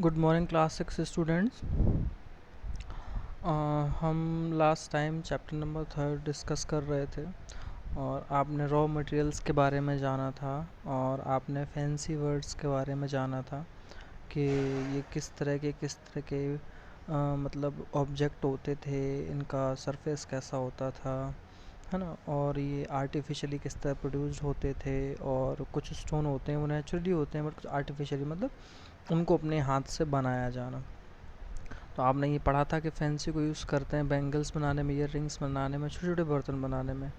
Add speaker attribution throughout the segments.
Speaker 1: Good morning class 6 students. हम last time chapter number 3 discuss कर रहे थे और आपने रॉ मटेरियल्स के बारे में जाना था और आपने फैंसी वर्ड्स के बारे में जाना था कि ये किस तरह के मतलब ऑब्जेक्ट होते थे, इनका सरफेस कैसा होता था, है ना। और ये आर्टिफिशियली किस तरह प्रोड्यूस्ड होते थे और कुछ स्टोन होते हैं वो नेचुरली होते हैं बट कुछ आर्टिफिशियली मतलब उनको अपने हाथ से बनाया जाना। तो आपने ये पढ़ा था कि फैंसी को यूज़ करते हैं बैंगल्स बनाने में, ईयर रिंग्स बनाने में, छोटे छोटे बर्तन बनाने में।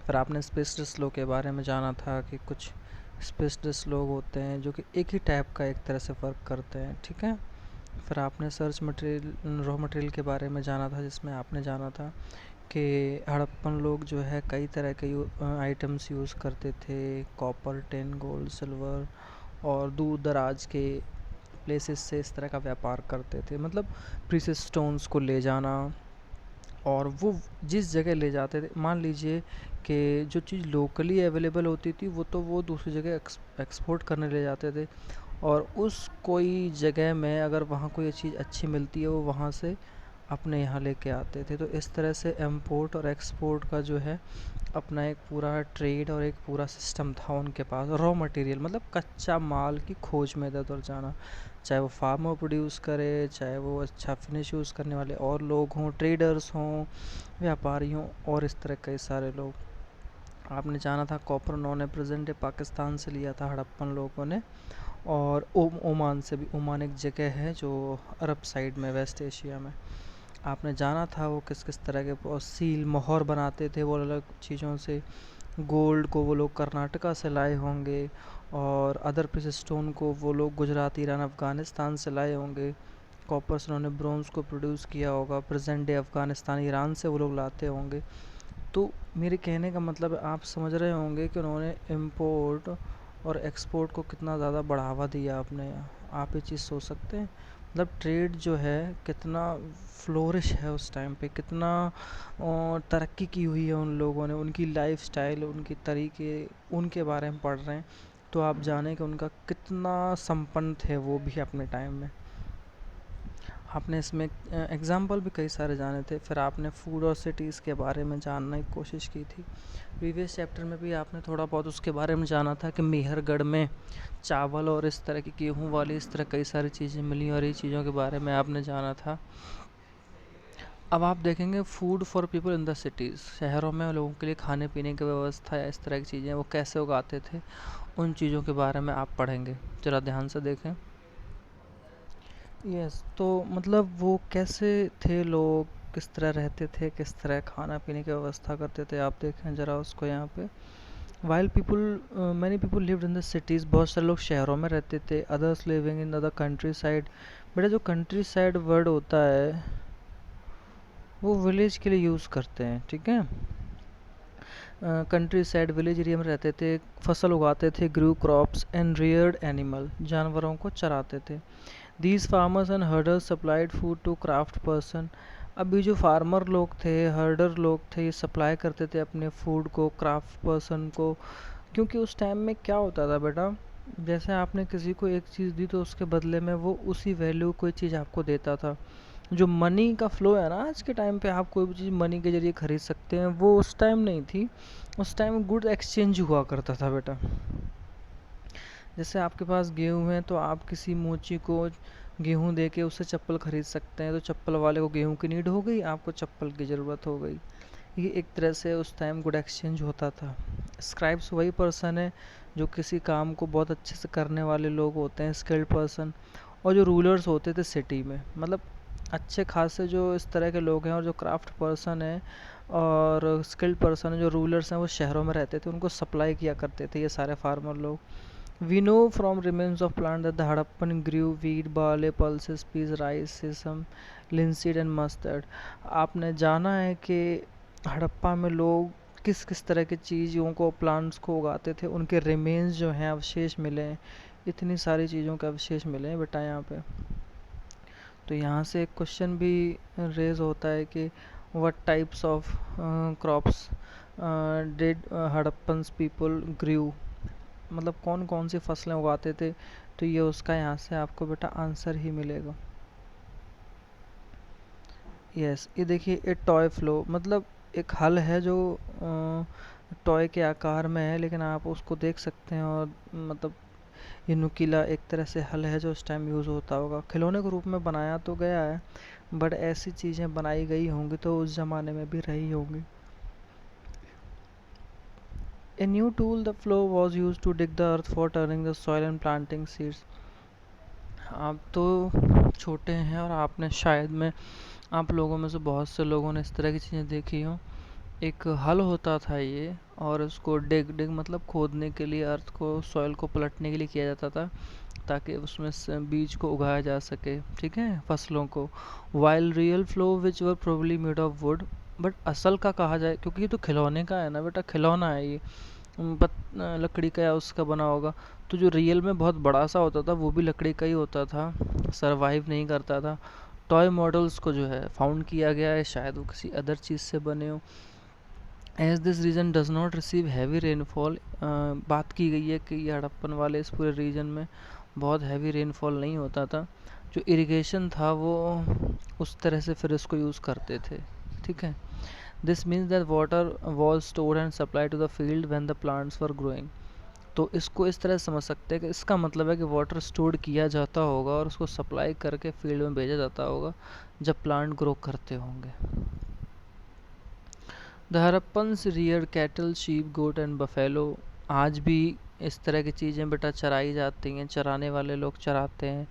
Speaker 1: फिर आपने स्पेशलिस्ट लोग के बारे में जाना था कि कुछ स्पेशलिस्ट लोग होते हैं जो कि एक ही टाइप का एक तरह से वर्क करते हैं, ठीक है। फिर आपने सर्च मटेरियल रॉ मटेरियल के बारे में जाना था जिसमें आपने जाना था कि हड़प्पन लोग जो है कई तरह के आइटम्स यूज़ करते थे, कॉपर, टिन, गोल्ड, सिल्वर, और दूर दराज के प्लेसेस से इस तरह का व्यापार करते थे। मतलब प्रीशियस स्टोन्स को ले जाना, और वो जिस जगह ले जाते थे, मान लीजिए कि जो चीज़ लोकली अवेलेबल होती थी वो वो दूसरी जगह एक्सपोर्ट करने ले जाते थे, और उस कोई जगह में अगर वहाँ कोई चीज़ अच्छी मिलती है वो वहाँ से अपने यहाँ लेके आते थे। तो इस तरह से इम्पोर्ट और एक्सपोर्ट का जो है अपना एक पूरा ट्रेड और एक पूरा सिस्टम था उनके पास। रॉ मटेरियल मतलब कच्चा माल की खोज में इधर उधर जाना, चाहे वो फार्मर प्रोड्यूस करे, चाहे वो अच्छा फिनिश यूज़ करने वाले और लोग हों, ट्रेडर्स हों, व्यापारी हों, और इस तरह कई सारे लोग। आपने जाना था कॉपर उन्होंने प्रेजेंट डे पाकिस्तान से लिया था हड़प्पन लोगों ने, और ओमान से भी। ओमान एक जगह है जो अरब साइड में, वेस्ट एशिया में। आपने जाना था वो किस किस तरह के सील मोहर बनाते थे वो अलग चीज़ों से। गोल्ड को वो लोग कर्नाटका से लाए होंगे, और अदर प्रेशियस स्टोन को वो लोग गुजरात, ईरान, अफ़गानिस्तान से लाए होंगे। कॉपर से उन्होंने ब्रोंज़ को प्रोड्यूस किया होगा, प्रेजेंट डे अफ़गानिस्तान, ईरान से वो लोग लाते होंगे। तो मेरे कहने का मतलब आप समझ रहे होंगे कि उन्होंने इम्पोर्ट और एक्सपोर्ट को कितना ज़्यादा बढ़ावा दिया अपने। आप ये चीज़ सोच सकते हैं, मतलब ट्रेड जो है कितना फ्लोरिश है उस टाइम पे, कितना तरक्की की हुई है उन लोगों ने, उनकी लाइफस्टाइल, उनके तरीके, उनके बारे में पढ़ रहे हैं तो आप जाने कि उनका कितना संपन्न थे वो भी अपने टाइम में। आपने इसमें एग्ज़ाम्पल भी कई सारे जाने थे। फिर आपने फूड और सिटीज़ के बारे में जानने की कोशिश की थी। प्रीवियस चैप्टर में भी आपने थोड़ा बहुत उसके बारे में जाना था कि मेहरगढ़ में चावल और इस तरह की गेहूँ वाली इस तरह कई सारी चीज़ें मिली, और ये चीज़ों के बारे में आपने जाना था। अब आप देखेंगे food for people in the cities, शहरों में लोगों के लिए खाने पीने की व्यवस्था या इस तरह की चीज़ें वो कैसे उगाते थे, उन चीज़ों के बारे में आप पढ़ेंगे। ज़रा ध्यान से देखें। यस, तो मतलब वो कैसे थे लोग, किस तरह रहते थे, किस तरह खाना पीने की व्यवस्था करते थे, आप देखें ज़रा उसको यहाँ पे। While people many people lived in the cities, बहुत सारे लोग शहरों में रहते थे, others living in the country side. बेटा जो कंट्री साइड वर्ड होता है वो विलेज के लिए यूज़ करते हैं, ठीक है। कंट्री साइड विलेज एरिया में रहते थे, फसल उगाते थे, grew crops and reared animal, जानवरों को चराते थे। These farmers and herders supplied food to craft person. अभी जो फार्मर लोग थे, हर्डर लोग थे, ये सप्लाई करते थे अपने फूड को क्राफ्ट पर्सन को। क्योंकि उस टाइम में क्या होता था बेटा, जैसे आपने किसी को एक चीज़ दी तो उसके बदले में वो उसी वैल्यू कोई चीज़ आपको देता था। जो मनी का फ्लो है ना, आज के टाइम पे आप कोई भी चीज़ मनी के जरिए खरीद सकते हैं, वो उस टाइम नहीं थी। उस टाइम गुड एक्सचेंज हुआ करता था बेटा। जैसे आपके पास गेहूँ है तो आप किसी मोची को गेहूँ दे के उससे चप्पल खरीद सकते हैं, तो चप्पल वाले को गेहूँ की नीड हो गई, आपको चप्पल की ज़रूरत हो गई। ये एक तरह से उस टाइम गुड एक्सचेंज होता था। स्क्राइब्स वही पर्सन है जो किसी काम को बहुत अच्छे से करने वाले लोग होते हैं, स्किल्ड पर्सन। और जो रूलर्स होते थे सिटी में, मतलब अच्छे खासे जो इस तरह के लोग हैं, और जो क्राफ्ट पर्सन है और स्किल्ड पर्सन है, जो रूलर्स हैं, वो शहरों में रहते थे, उनको सप्लाई किया करते थे ये सारे फार्मर लोग। We know from remains of plant that the Harappan grew wheat, barley, pulses, peas, rice, sesame, linseed and mustard. आपने जाना है कि हड़प्पा में लोग किस किस तरह की चीज़ों को, प्लांट्स को उगाते थे, उनके रिमेन्स जो हैं, अवशेष मिले हैं। इतनी सारी चीज़ों के अवशेष मिले हैं बेटा यहाँ पे। तो यहाँ से एक क्वेश्चन भी रेज होता है कि what types of crops did Harappans people grew, मतलब कौन कौन सी फसलें उगाते थे तो ये उसका यहाँ से आपको बेटा आंसर ही मिलेगा। यस, ये देखिए एक टॉय फ्लो, मतलब एक हल है जो टॉय के आकार में है, लेकिन आप उसको देख सकते हैं। और मतलब ये नुकीला एक तरह से हल है जो उस टाइम यूज़ होता होगा। खिलौने के रूप में बनाया तो गया है, बट ऐसी चीज़ें बनाई गई होंगी तो उस ज़माने में भी रही होंगी। A new tool, the flow, was used to dig the earth for turning the soil and planting seeds. आप तो छोटे हैं और आपने शायद में, आप लोगों में से बहुत से लोगों ने इस तरह की चीज़ें देखी हों। एक हल होता था ये, और उसको डिग डिग मतलब खोदने के लिए, अर्थ को, सॉइल को पलटने के लिए किया जाता था, ताकि उसमें से बीज को उगाया जा सके, ठीक है, फसलों को। While real flow which were probably made of would, but असल का कहा जाए, क्योंकि ये तो खिलौने का है ना बेटा, खिलौना है ये, लकड़ी का या उसका बना होगा। तो जो रियल में बहुत बड़ा सा होता था वो भी लकड़ी का ही होता था, सरवाइव नहीं करता था। टॉय मॉडल्स को जो है फाउंड किया गया है, शायद वो किसी अदर चीज़ से बने हो। As this region does not receive heavy rainfall, बात की गई है कि ये हड़प्पन वाले इस पूरे रीजन में बहुत हैवी रेनफॉल नहीं होता था। जो इरिगेशन था वो उस तरह से फिर इसको यूज़ करते थे, ठीक है। This means that water was stored and supply to the field when the plants were growing. तो इसको इस तरह समझ सकते हैं कि इसका मतलब है कि वाटर स्टोर्ड किया जाता होगा और उसको सप्लाई करके फील्ड में भेजा जाता होगा जब प्लांट ग्रो करते होंगे। The Harappans rear cattle, sheep, goat and buffalo. आज भी इस तरह की चीज़ें बेटा चराई जाती हैं, चराने वाले लोग चराते हैं।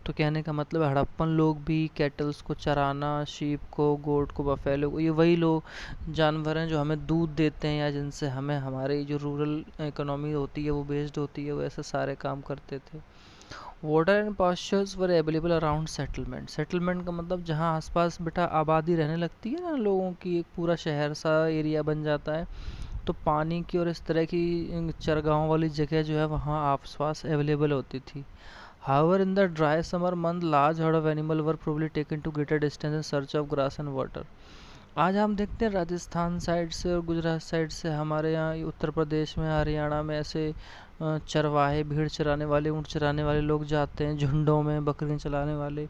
Speaker 1: तो कहने का मतलब हड़प्पन लोग भी कैटल्स को चराना, शीप को, गोट को, बफेलो को, ये वही लोग जानवर हैं जो हमें दूध देते हैं या जिनसे हमें हमारी जो रूरल इकोनॉमी होती है वो बेस्ड होती है, वो ऐसे सारे काम करते थे। Water and pastures were available around settlement. Settlement का मतलब जहाँ आसपास बेटा आबादी रहने लगती है ना लोगों की, एक पूरा शहर सा एरिया बन जाता है, तो पानी की और इस तरह की चरगाहों वाली जगह जो है वहाँ आसपास अवेलेबल होती थी। However, in the dry summer month, large herd of animal were probably taken to greater distance in search of grass and water. आज हम देखते हैं राजस्थान साइड से और गुजरात साइड से, हमारे यहाँ उत्तर प्रदेश में, हरियाणा में ऐसे चरवाहे, भीड़ चराने वाले, ऊँट चराने वाले लोग जाते हैं झुंडों में, बकरियाँ चलाने वाले।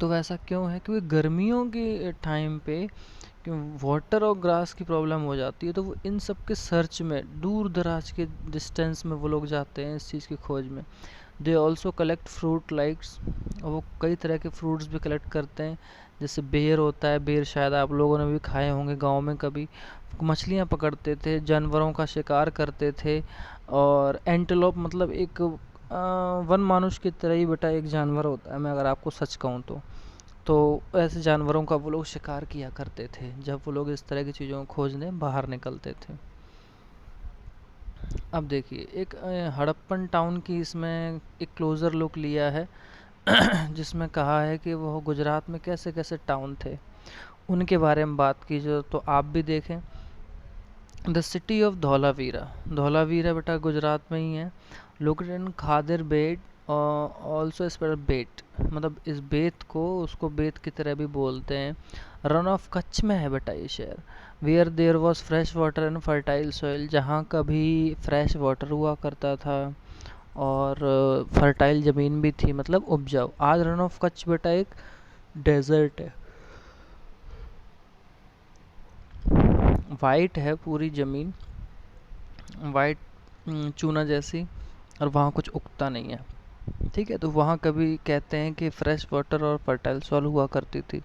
Speaker 1: तो वैसा क्यों है? क्योंकि गर्मियों के टाइम पे वाटर और ग्रास की प्रॉब्लम हो जाती है, तो वो इन सब के सर्च में दूर दराज के डिस्टेंस में वो लोग जाते हैं इस चीज़ की खोज में। They also collect fruit likes, वो कई तरह के फ्रूट्स भी कलेक्ट करते हैं, जैसे बेर होता है, बेर शायद आप लोगों ने भी खाए होंगे गांव में कभी। मछलियां पकड़ते थे, जानवरों का शिकार करते थे, और एंटेलोप मतलब एक वन मानुष की तरह ही बेटा एक जानवर होता है, मैं अगर आपको सच कहूँ तो ऐसे जानवरों का वो लोग शिकार किया करते थे जब वो लोग इस तरह की चीज़ों को खोजने बाहर निकलते थे। अब देखिए एक हड़प्पन टाउन की इसमें एक क्लोज़र लुक लिया है जिसमें कहा है कि वो गुजरात में कैसे कैसे टाउन थे उनके बारे में बात की जो, तो आप भी देखें। The city of Dholavira, Dholavira बेटा गुजरात में ही है। Located in Khadir Bet, also spell Bet, मतलब इस बेत को, उसको बेत की तरह भी बोलते हैं। रन ऑफ कच्छ में है बेटा ये शहर। Where there was fresh water and fertile soil, जहाँ कभी फ्रेश वाटर हुआ करता था और फर्टाइल ज़मीन भी थी, मतलब उपजाऊ। आज रन ऑफ कच्छ बेटा एक डेजर्ट है, वाइट है पूरी ज़मीन, वाइट चूना जैसी, और वहाँ कुछ उगता नहीं है, ठीक है। तो वहाँ कभी कहते हैं कि फ्रेश वाटर और फर्टाइल सॉइल हुआ करती थी।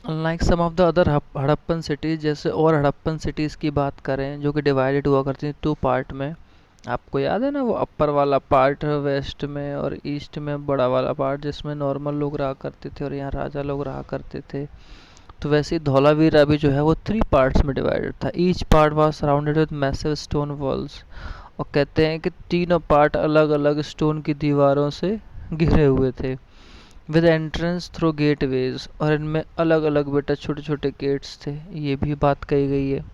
Speaker 1: Unlike some of the other Harappan cities, जैसे और हड़प्पन सिटीज़ की बात करें जो कि डिवाइडेड हुआ करती थी 2 पार्ट में। आपको याद है ना वो अपर वाला पार्ट वेस्ट में और ईस्ट में बड़ा वाला पार्ट जिसमें नॉर्मल लोग रहा करते थे और यहाँ राजा लोग रहा करते थे। तो वैसे ही धौलावीरा भी जो है वो 3 पार्ट्स में डिवाइडेड था। Each part was surrounded with massive stone walls, और कहते हैं कि तीनों पार्ट अलग अलग स्टोन की दीवारों से घिरे हुए थे। विद एंट्रेंस थ्रू गेटवेज, और इनमें अलग अलग बेटा छोटे छोटे गेट्स थे, ये भी बात कही गई है।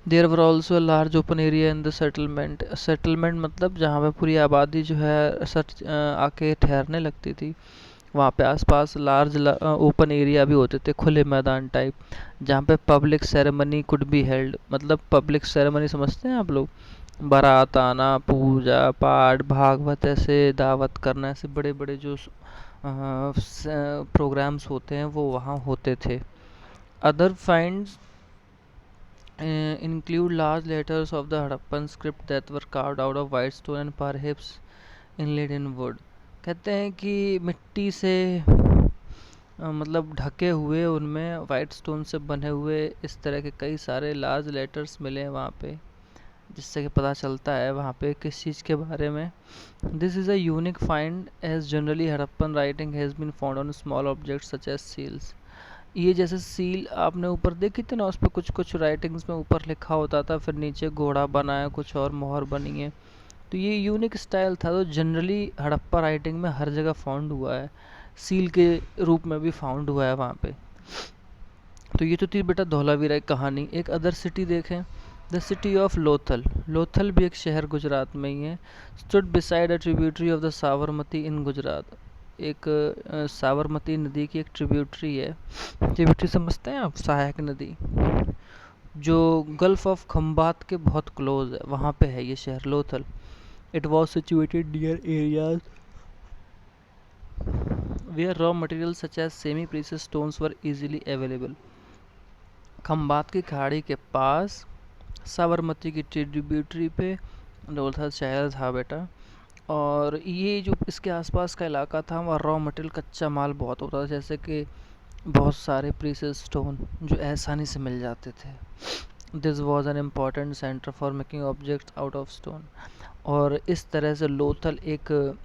Speaker 1: There were also a large open area in the settlement, settlement मतलब जहाँ पे पूरी आबादी जो है सच आके ठहरने लगती थी, वहाँ पे आसपास लार्ज ओपन एरिया भी होते थे, खुले मैदान टाइप, जहाँ पे public ceremony could be held. मतलब पब्लिक सेरेमनी समझते हैं आप लोग, बारात आना, पूजा पाठ, भागवत, ऐसे दावत करना, ऐसे बड़े बड़े जो प्रोग्राम्स होते हैं वो वहाँ होते थे। Other finds include large letters of the Harappan script that were carved out of white stone and perhaps inlaid in wood। कहते हैं कि मिट्टी से मतलब ढके हुए उनमें वाइट स्टोन से बने हुए इस तरह के कई सारे लार्ज लेटर्स मिले हैं वहाँ पे, जिससे कि पता चलता है वहाँ पे किस चीज़ के बारे में। This is a unique find as generally Harappan writing has been found on small objects such as seals. ये जैसे सील आपने ऊपर देखी थी ना, उस पर कुछ कुछ राइटिंग्स में ऊपर लिखा होता था, फिर नीचे घोड़ा बना है, कुछ और मोहर बनी है। तो ये यूनिक स्टाइल था, तो जनरली हड़प्पा राइटिंग में हर जगह फाउंड हुआ है, सील के रूप में भी फाउंड हुआ है वहाँ पे। तो ये तो थी बेटा धौलावीरा की कहानी। एक अदर सिटी देखें, the city of Lothal. Lothal भी एक शहर गुजरात में ही है। Stood beside a tributary of the Sabarmati in Gujarat. एक साबरमती नदी की एक ट्रिब्यूटरी है। ट्रिब्यूटरी समझते हैं आप, सहायक नदी, जो गल्फ ऑफ खंबात के बहुत क्लोज है, वहाँ पे है ये शहर Lothal. It was situated near areas where raw material such as semi precious stones were easily available. Khambhat की खाड़ी के पास साबरमती की ट्रिब्यूटरी पे लोथल शहर था बेटा। और ये जो इसके आसपास का इलाका था वहाँ रॉ मटेरियल, कच्चा माल बहुत होता था, जैसे कि बहुत सारे प्रीशियस स्टोन जो आसानी से मिल जाते थे। This was an important centre for making objects out of stone. और इस तरह से लोथल एक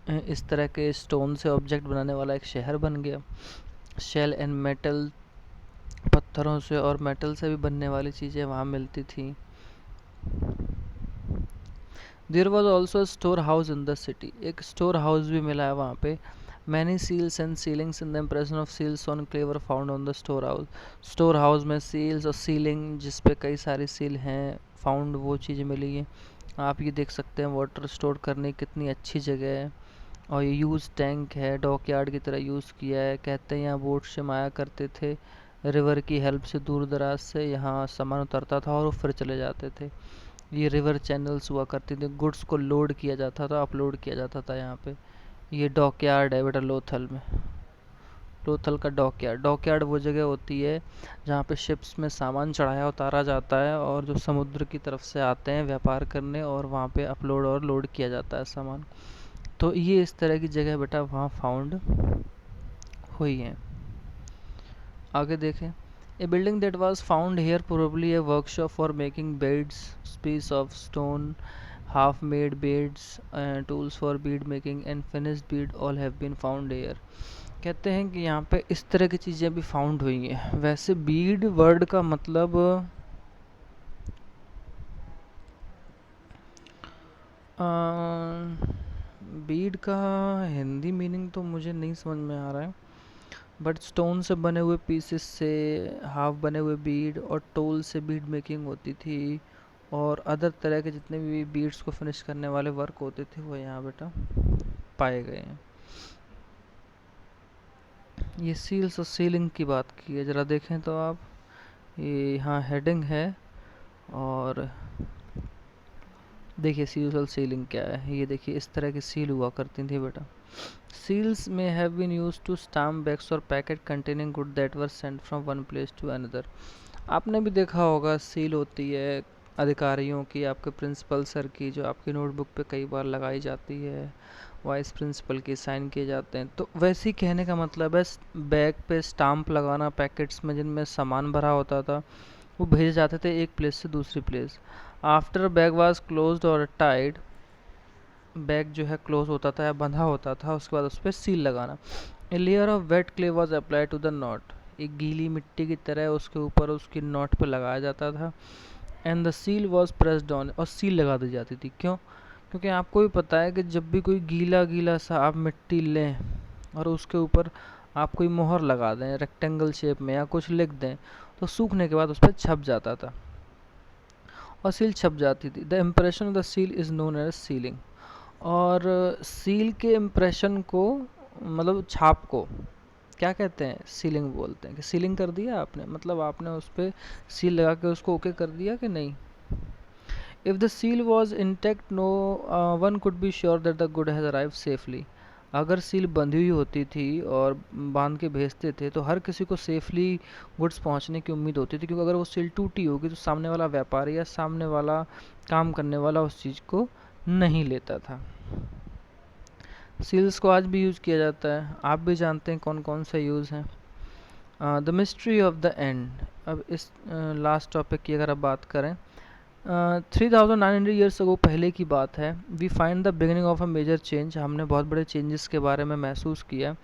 Speaker 1: इस तरह के स्टोन से ऑब्जेक्ट बनाने वाला एक शहर बन गया। शेल एंड मेटल, पत्थरों से और मेटल से भी बनने वाली चीज़ें वहाँ मिलती थी। There was also store house in the city. एक स्टोर हाउस भी मिला है वहाँ पे। Many seals and sealings in the impression of seals on clay were found on the store house. Store house में सील्स और सीलिंग जिस पे कई सारी सील हैं फाउंड, वो चीज़ें मिली हैं। आप ये देख सकते हैं वाटर स्टोर करने की कितनी अच्छी जगह है। और ये यूज़ टैंक है, डॉकयार्ड की तरह यूज़ किया है। कहते हैं यहाँ बोट से आया करते थे, रिवर की हेल्प से दूर दराज से यहाँ सामान उतरता था और वो फिर चले जाते थे। ये रिवर चैनल्स हुआ करती थी, गुड्स को लोड किया जाता था, अपलोड किया जाता था यहाँ पे। ये डॉकयार्ड है बेटा लोथल में। लोथल का डॉकयार्ड, डॉकयार्ड वो जगह होती है जहाँ पे शिप्स में सामान चढ़ाया उतारा जाता है और जो समुद्र की तरफ से आते हैं व्यापार करने, और वहाँ पे अपलोड और लोड किया जाता है सामान। तो ये इस तरह की जगह बेटा वहाँ फाउंड हुई है। आगे देखें, a building that was found here probably a workshop for making beads, piece of stone, half made beads, tools for bead making and finished bead all have been found here। कहते हैं कि यहाँ पे इस तरह की चीज़ें भी फाउंड हुई हैं। वैसे बीड वर्ड का मतलब बीड का हिंदी मीनिंग तो मुझे नहीं समझ में आ रहा है, बट स्टोन से बने हुए पीसेस से हाफ बने हुए बीड और टोल से बीड मेकिंग होती थी, और अदर तरह के जितने भी बीड्स को फिनिश करने वाले वर्क होते थे वो यहाँ बेटा पाए गए हैं। ये सील्स और सीलिंग की बात की है, ज़रा देखें तो आप, ये यहाँ हेडिंग है और देखिए सील्स और सीलिंग क्या है। ये देखिए इस तरह की सील हुआ करती थी बेटा। सील्स में have been used to stamp bags or packet containing good that were sent from one place to another. आपने भी देखा होगा सील होती है अधिकारियों की, आपके प्रिंसिपल सर की, जो आपकी नोटबुक पे कई बार लगाई जाती है, वाइस प्रिंसिपल के साइन किए जाते हैं। तो वैसे ही कहने का मतलब है बैग पे स्टाम्प लगाना, पैकेट्स में जिनमें सामान भरा होता था वो भेजे जाते थे एक प्लेस से दूसरी place. After bag was closed और टाइड, बैग जो है क्लोज होता था या बंधा होता था, उसके बाद उस पर सील लगाना। A layer of wet clay was applied to the knot, एक गीली मिट्टी की तरह उसके ऊपर उसकी नॉट पे लगाया जाता था। And the seal was pressed on, और सील लगा दी जाती थी। क्यों? क्योंकि आपको भी पता है कि जब भी कोई गीला गीला सा आप मिट्टी लें और उसके ऊपर आप कोई मोहर लगा दें रेक्टेंगल शेप में या कुछ लिख दें, तो सूखने के बाद उस पर छप जाता था और सील छप जाती थी। The impression of the seal is known as sealing. और सील के इम्प्रेशन को, मतलब छाप को क्या कहते हैं? सीलिंग बोलते हैं। कि सीलिंग कर दिया आपने, मतलब आपने उस पर सील लगा के उसको ओके कर दिया कि नहीं। If the seal was intact, no one could be sure that the good has arrived safely. अगर सील बंधी हुई होती थी और बांध के भेजते थे तो हर किसी को सेफली गुड्स पहुंचने की उम्मीद होती थी, क्योंकि अगर वो सील टूटी होगी तो सामने वाला व्यापारी या सामने वाला काम करने वाला उस चीज़ को नहीं लेता था। सील्स को आज भी यूज़ किया जाता है, आप भी जानते हैं कौन कौन सा यूज़ है। The mystery of the end. अब इस लास्ट टॉपिक की अगर आप बात करें, 3900 ईयर्स अगो पहले की बात है। We find the beginning of a major change. हमने बहुत बड़े चेंजेस के बारे में महसूस किया।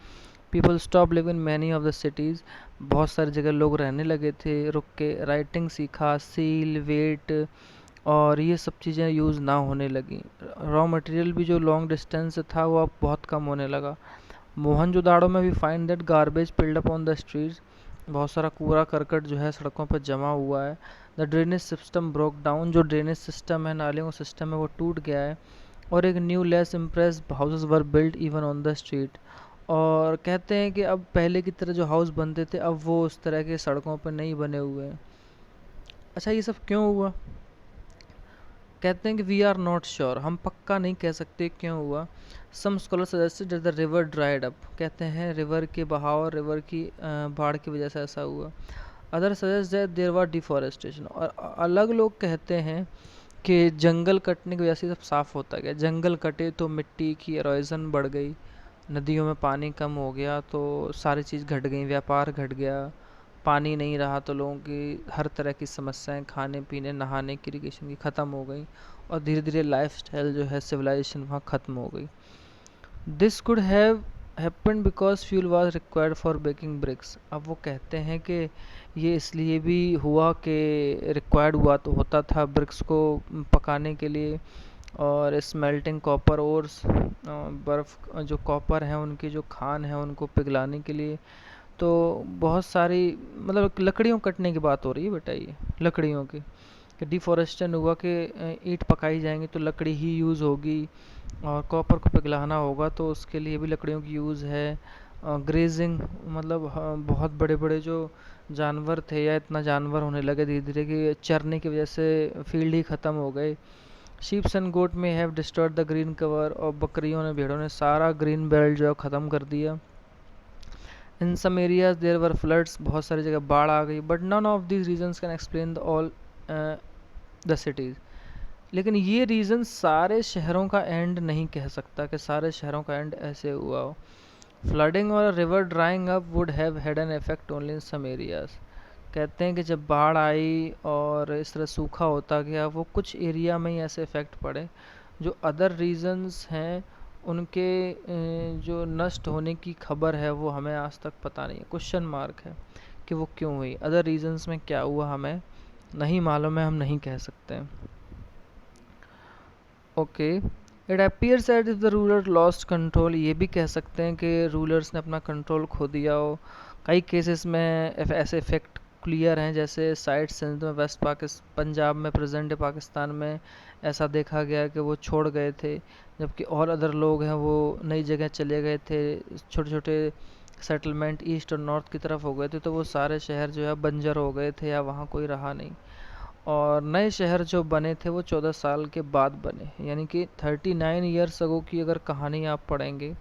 Speaker 1: People stop live in many of the cities. बहुत सारी जगह लोग रहने लगे थे रुक के। राइटिंग सीखा, सील, वेट और ये सब चीज़ें यूज़ ना होने लगी। रॉ मटेरियल भी जो लॉन्ग डिस्टेंस से था वो अब बहुत कम होने लगा। मोहनजोदाड़ो में भी find that garbage peeled up on the streets. बहुत सारा कूड़ा करकट जो है सड़कों पर जमा हुआ है। The drainage system broke down. जो ड्रेनेज सिस्टम है, नालियों का सिस्टम है, वो टूट गया है। और एक new less impress houses were build even on the street. और कहते हैं कि अब पहले की तरह जो हाउस बनते थे अब वो उस तरह के सड़कों पर नहीं बने हुए हैं। अच्छा, ये सब क्यों हुआ? कहते हैं कि वी आर नॉट श्योर, हम पक्का नहीं कह सकते क्यों हुआ। Some scholar suggested that the river dried up. कहते हैं रिवर के बहाव, रिवर की बाढ़ की वजह से ऐसा हुआ। Other suggest that there were deforestation. और अलग लोग कहते हैं कि जंगल कटने की वजह से सब साफ़ होता गया। जंगल कटे तो मिट्टी की एरोजन बढ़ गई, नदियों में पानी कम हो गया तो सारी चीज़ घट गई, व्यापार घट गया। पानी नहीं रहा तो लोगों की हर तरह की समस्याएं, खाने पीने, नहाने की, इरिगेशन की ख़त्म हो गई। और धीरे धीरे लाइफस्टाइल जो है, सिविलाइजेशन वहाँ ख़त्म हो गई। This could have happen because fuel was required for baking bricks. अब वो कहते हैं कि ये इसलिए भी हुआ कि रिक्वायर्ड हुआ तो होता था ब्रिक्स को पकाने के लिए। और स्मेल्टिंग कॉपर ओर्स, बर्फ़ जो कॉपर हैं उनकी जो खान है उनको पिघलाने के लिए। तो बहुत सारी, मतलब लकड़ियों कटने की बात हो रही है बेटा, ये लकड़ियों की कि डिफॉरेस्टेशन हुआ कि ईंट पकाई जाएंगी तो लकड़ी ही यूज़ होगी। और कॉपर को पिघलाना होगा तो उसके लिए भी लकड़ियों की यूज़ है। ग्रेजिंग, मतलब बहुत बड़े बड़े जो जानवर थे, या इतना जानवर होने लगे धीरे धीरे कि चरने की वजह से फील्ड ही ख़त्म हो गए। शीप्स एंड गोट में have disturb the green cover. और बकरियों ने, भेड़ों ने सारा ग्रीन बेल्ट जो है ख़त्म कर दिया। In some areas there were floods. बहुत सारी जगह बाढ़ आ गई। But none of these reasons can explain the all the cities. लेकिन ये रीज़न सारे शहरों का एंड नहीं कह सकता कि सारे शहरों का एंड ऐसे हुआ हो। फ्लडिंग और river drying up would have had an effect only in some areas. कहते हैं कि जब बाढ़ आई और इस तरह सूखा होता गया, वो कुछ एरिया में ही ऐसे इफ़ेक्ट पड़े। जो अदर रीजन्स हैं उनके जो नष्ट होने की खबर है वो हमें आज तक पता नहीं है, क्वेश्चन मार्क है कि वो क्यों हुई। अदर रीजन्स में क्या हुआ हमें नहीं मालूम है, हम नहीं कह सकते। Okay, it appears eight if the ruler lost control. ये भी कह सकते हैं कि रूलर्स ने अपना कंट्रोल खो दिया हो। कई केसेस में ऐसे इफेक्ट क्लियर हैं, जैसे साइड सिंध में, वेस्ट पाकिस्तान, पंजाब में, प्रेजेंट पाकिस्तान में ऐसा देखा गया कि वो छोड़ गए थे, जबकि और अदर लोग हैं वो नई जगह चले गए थे। छोटे छोटे सेटलमेंट ईस्ट और नॉर्थ की तरफ हो गए थे, तो वो सारे शहर जो है बंजर हो गए थे या वहाँ कोई रहा नहीं। और नए शहर जो बने थे वो 14 साल के बाद बने, यानी कि 39 ईयर्स अगो की अगर कहानी आप पढ़ेंगे,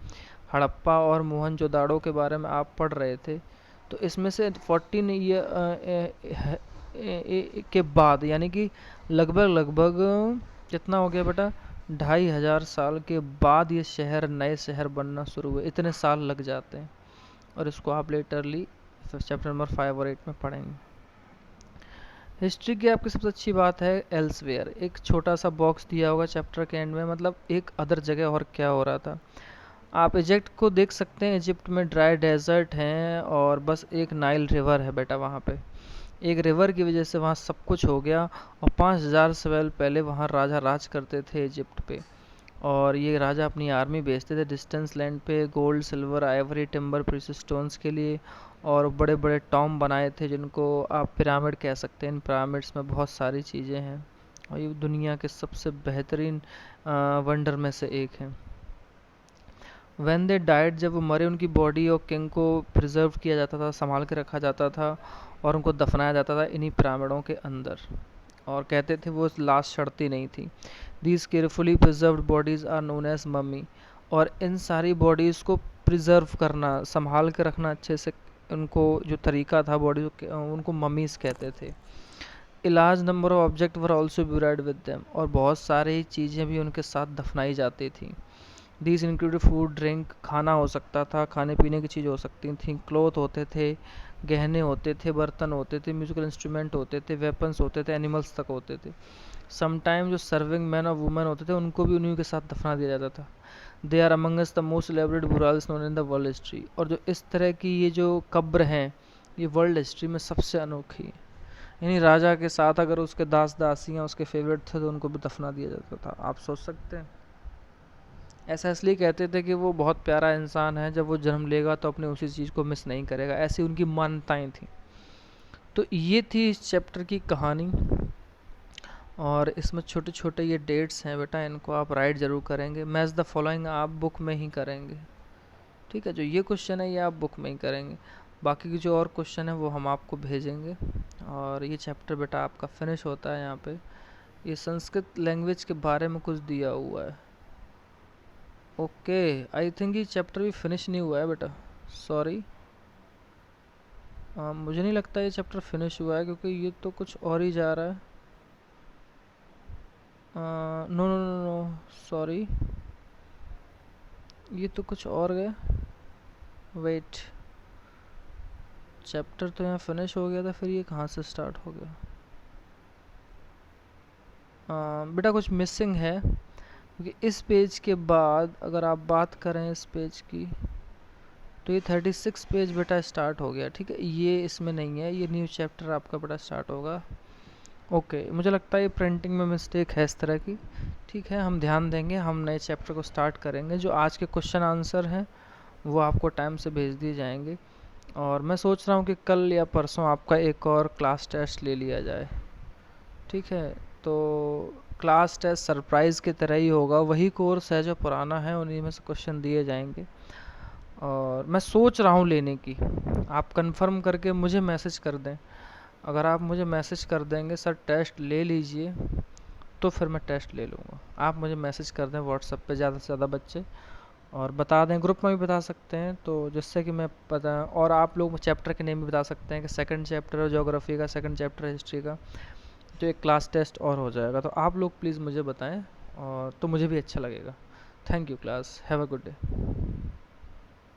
Speaker 1: हड़प्पा और मोहनजोदाड़ो के बारे में आप पढ़ रहे थे, तो इसमें से 14 ईयर के बाद, यानी कि लगभग कितना हो गया बेटा, 2500 साल के बाद ये शहर, नए शहर बनना शुरू हुए। इतने साल लग जाते हैं, और इसको आप लेटरली चैप्टर नंबर 5 और 8 में पढ़ेंगे। हिस्ट्री की आपकी सबसे अच्छी बात है एल्सवेयर। एक छोटा सा बॉक्स दिया होगा चैप्टर के एंड में, मतलब एक अदर जगह और क्या हो रहा था। आप इजिप्ट को देख सकते हैं, इजिप्ट में ड्राई डेजर्ट हैं और बस एक नाइल रिवर है बेटा। वहाँ पे एक रिवर की वजह से वहाँ सब कुछ हो गया। और 5000 साल पहले वहाँ राजा राज करते थे इजिप्ट पे। और ये राजा अपनी आर्मी भेजते थे डिस्टेंस लैंड पे, gold, silver, Ivory, timber, precious stones के लिए। और बड़े बड़े टॉम बनाए थे जिनको आप पिरामिड कह सकते हैं। इन पिरामिड्स में बहुत सारी चीज़ें हैं और ये दुनिया के सबसे बेहतरीन वंडर में से एक है। व्हेन दे डाइड, जब वो मरे, उनकी बॉडी और किंग को प्रिजर्व किया जाता था, संभाल के रखा जाता था और उनको दफनाया जाता था इन्हीं पिरामिडों के अंदर। और कहते थे वो लाश सड़ती नहीं थी। These carefully preserved bodies are known as mummy. और इन सारी बॉडीज़ को प्रिजर्व करना, संभाल के रखना अच्छे से, उनको जो तरीका था बॉडी उनको मम्मीज़ कहते थे। A large number of objects were also buried with them, और बहुत सारी चीज़ें भी उनके साथ दफनाई जाती थी। These included food, drink, खाना हो सकता था, खाने पीने की चीज़ हो सकती थी, क्लोथ होते थे, गहने होते थे, बर्तन होते थे, म्यूजिकल इंस्ट्रूमेंट होते थे, वेपन्स होते थे, एनिमल्स तक होते थे। समटाइम जो सर्विंग मैन और वुमेन होते थे उनको भी उन्हीं के साथ दफना दिया जाता था। They are amongst the most elaborate burials known in the world history. और जो इस तरह की ये जो कब्र हैं, ये वर्ल्ड हिस्ट्री में सबसे अनोखी है। यानी राजा के साथ अगर उसके दास दासियाँ उसके फेवरेट थे तो उनको भी दफना दिया जाता था। आप सोच सकते हैं। ऐसा इसलिए कहते थे कि वो बहुत प्यारा इंसान है, जब वो जन्म लेगा तो अपने उसी चीज़ को मिस नहीं करेगा, ऐसी उनकी मान्यताएं थी। तो ये थी इस चैप्टर की कहानी, और इसमें छोटे छोटे ये डेट्स हैं बेटा, इनको आप राइट ज़रूर करेंगे। मैच द फॉलोइंग आप बुक में ही करेंगे, ठीक है। जो ये क्वेश्चन है ये आप बुक में ही करेंगे, बाकी के जो और क्वेश्चन है वो हम आपको भेजेंगे। और ये चैप्टर बेटा आपका फिनिश होता है यहाँ पे। ये संस्कृत लैंग्वेज के बारे में कुछ दिया हुआ है। ओके, आई थिंक ये चैप्टर भी फिनिश नहीं हुआ है बेटा, सॉरी। मुझे नहीं लगता ये चैप्टर फिनिश हुआ है, क्योंकि ये तो कुछ और ही जा रहा है। No no no no, sorry, ये तो कुछ और गया। वेट, चैप्टर तो यहाँ फिनिश हो गया था, फिर ये कहाँ से स्टार्ट हो गया? बेटा कुछ मिसिंग है, क्योंकि इस पेज के बाद अगर आप बात करें इस पेज की, तो ये 36 पेज बेटा स्टार्ट हो गया, ठीक है। ये इसमें नहीं है, ये न्यू चैप्टर आपका बेटा स्टार्ट होगा। ओके, मुझे लगता है ये प्रिंटिंग में मिस्टेक है इस तरह की, ठीक है। हम ध्यान देंगे, हम नए चैप्टर को स्टार्ट करेंगे। जो आज के क्वेश्चन आंसर हैं वो आपको टाइम से भेज दिए जाएंगे, और मैं सोच रहा हूँ कि कल या परसों आपका एक और क्लास टेस्ट ले लिया जाए, ठीक है। तो क्लास टेस्ट सरप्राइज़ की तरह ही होगा, वही कोर्स है जो पुराना है, उन्हीं में से क्वेश्चन दिए जाएंगे। और मैं सोच रहा हूँ लेने की, आप कंफर्म करके मुझे मैसेज कर दें। अगर आप मुझे मैसेज कर देंगे सर टेस्ट ले लीजिए, तो फिर मैं टेस्ट ले लूँगा। आप मुझे मैसेज कर दें व्हाट्सएप पे, ज़्यादा से ज़्यादा बच्चे, और बता दें, ग्रुप में भी बता सकते हैं, तो जिससे कि मैं पता। और आप लोग चैप्टर के नेम भी बता सकते हैं कि सेकंड चैप्टर है ज्योग्राफी का, सेकंड चैप्टर है हिस्ट्री का, तो एक क्लास टेस्ट और हो जाएगा। तो आप लोग प्लीज़ मुझे बताएं, और तो मुझे भी अच्छा लगेगा। Thank you class, have a good day.